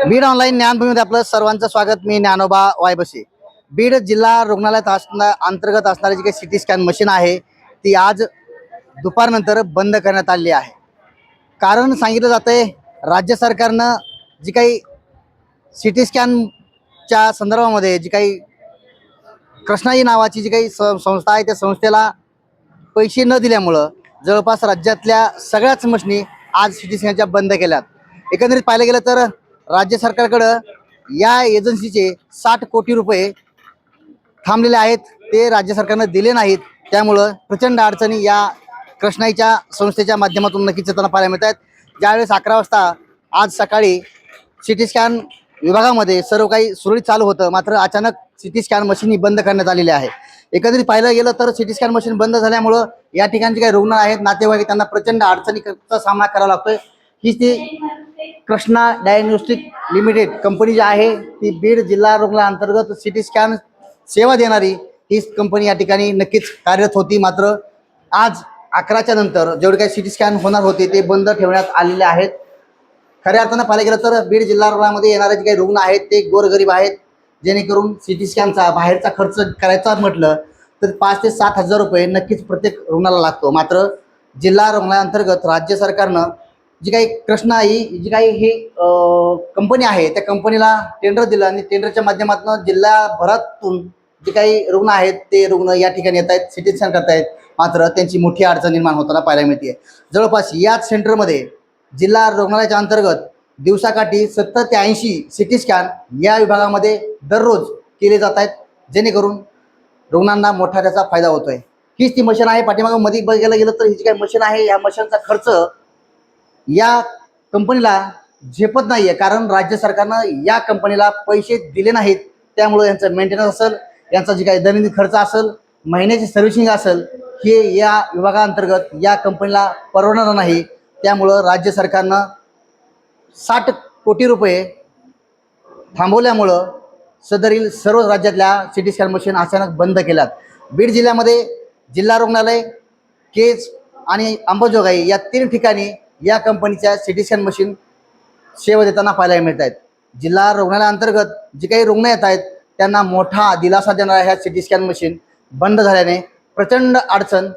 Beed online ज्ञानभूमीमध्ये आपलं सर्वांचं स्वागत। मी ज्ञानोबा वायबसे। बीड जिल्हा रुग्णालयात अंतर्गत असणारी जी काही सिटी स्कॅन मशीन आहे ती आज दुपारनंतर बंद करण्यात आली आहे। कारण सांगितलं जातंय राज्य सरकारनं जी काही सिटी स्कॅनच्या संदर्भामध्ये जी काही कृष्णाई नावाची जी काही संस्था आहे त्या संस्थेला पैसे न दिल्यामुळं जवळपास राज्यातल्या सगळ्याच मशीनी आज सिटी स्कॅनच्या बंद केल्यात। एकंदरीत पाहायला गेलं तर राज्य सरकारकडं या एजन्सीचे 60 कोटी रुपये थांबलेले आहेत, ते राज्य सरकारनं दिले नाहीत। त्यामुळं प्रचंड अडचणी या कृष्णाईच्या संस्थेच्या माध्यमातून नक्कीच येताना पाहायला मिळत आहेत। ज्यावेळेस 11 वाजता आज सकाळी सिटी स्कॅन विभागामध्ये सर्व काही सुरळीत चालू होतं, मात्र अचानक सिटी स्कॅन मशीन बंद करण्यात आलेली आहे। एकंदरीत पाहायला गेलं तर सिटी स्कॅन मशीन बंद झाल्यामुळं या ठिकाणचे काही रुग्ण आहेत, नातेवाईक, त्यांना प्रचंड अडचणीचा सामना करावा लागतोय। ही ती कृष्णा डायग्नोस्टिक लिमिटेड कंपनी जी आहे ती बीड जिल्हा रुग्णालय अंतर्गत सिटी स्कॅन सेवा देणारी ही कंपनी या ठिकाणी नक्कीच कार्यरत होती। मात्र आज 11च्या नंतर जेवढे काही सिटी स्कॅन होणार होते ते बंद ठेवण्यात आलेले आहेत। खऱ्या अर्थानं पाहायला गेलं तर बीड जिल्हा रुग्णालयामध्ये येणारे जे काही रुग्ण आहेत ते गोरगरीब आहेत, जेणेकरून सिटी स्कॅनचा बाहेरचा खर्च करायचा म्हटलं तर 5 ते 7 हजार रुपये नक्कीच प्रत्येक रुग्णाला लागतो। मात्र जिल्हा रुग्णालयाअंतर्गत राज्य सरकारनं जी काही कृष्णाई जी काही ही कंपनी आहे त्या कंपनीला टेंडर दिलं आणि टेंडरच्या माध्यमातून जिल्हाभरातून जे काही रुग्ण आहेत ते रुग्ण या ठिकाणी येत आहेत, सिटी स्कॅन करत आहेत। मात्र त्यांची मोठी अडचण निर्माण होताना पाहायला मिळते। जवळपास याच सेंटरमध्ये जिल्हा रुग्णालयाच्या अंतर्गत दिवसाकाठी 70 ते 80 सिटी स्कॅन या विभागामध्ये दररोज केले जात आहेत, जेणेकरून रुग्णांना मोठा त्याचा फायदा होतोय। हीच ती मशीन आहे, पाठीमागं मध्ये बघायला गेलं तर ही जी काही मशीन आहे या मशीनचा खर्च या कंपनीला झेपत नाहीये, कारण राज्य सरकारनं या कंपनीला पैसे दिले नाहीत। त्यामुळे यांचं मेंटेनन्स असेल, यांचा जे काही दैनंदिन खर्च असेल, महिन्याची सर्व्हिसिंग असेल, हे या विभागाअंतर्गत या कंपनीला परवडणार नाही। त्यामुळं राज्य सरकारनं 60 कोटी रुपये थांबवल्यामुळं सदरील सर्व राज्यातल्या सिटी स्कॅन मशीन अचानक बंद केल्यात। बीड जिल्ह्यामध्ये जिल्हा रुग्णालय, केज आणि अंबाजोगाई या 3 ठिकाणी या कंपनीच्या सिटी स्कॅन मशीन सेवा देताना पाहायला मिळत आहेत। जिल्हा रुग्णालयाअंतर्गत जे काही रुग्ण येत आहेत त्यांना मोठा दिलासा देणाऱ्या ह्या सिटी स्कॅन मशीन बंद झाल्याने प्रचंड अडचण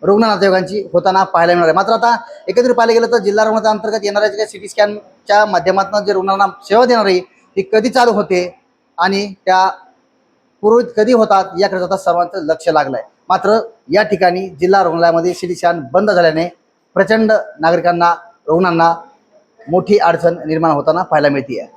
रुग्ण नातेवाईकांची होताना पाहायला मिळणार आहे। मात्र आता एकत्रित पाहायला गेलं तर जिल्हा रुग्णालयाच्या अंतर्गत येणाऱ्या जे काही सिटी स्कॅनच्या माध्यमातून जे रुग्णांना सेवा देणारी ती कधी चालू होते आणि त्या पूर्वीत कधी होतात याकडे आता सर्वांचं लक्ष लागलं आहे। मात्र या ठिकाणी जिल्हा रुग्णालयामध्ये सिटी स्कॅन बंद झाल्याने प्रचंड नागरिकांना, रुग्णांना मोठी अडचण निर्माण होताना पाहायला मिळते आहे।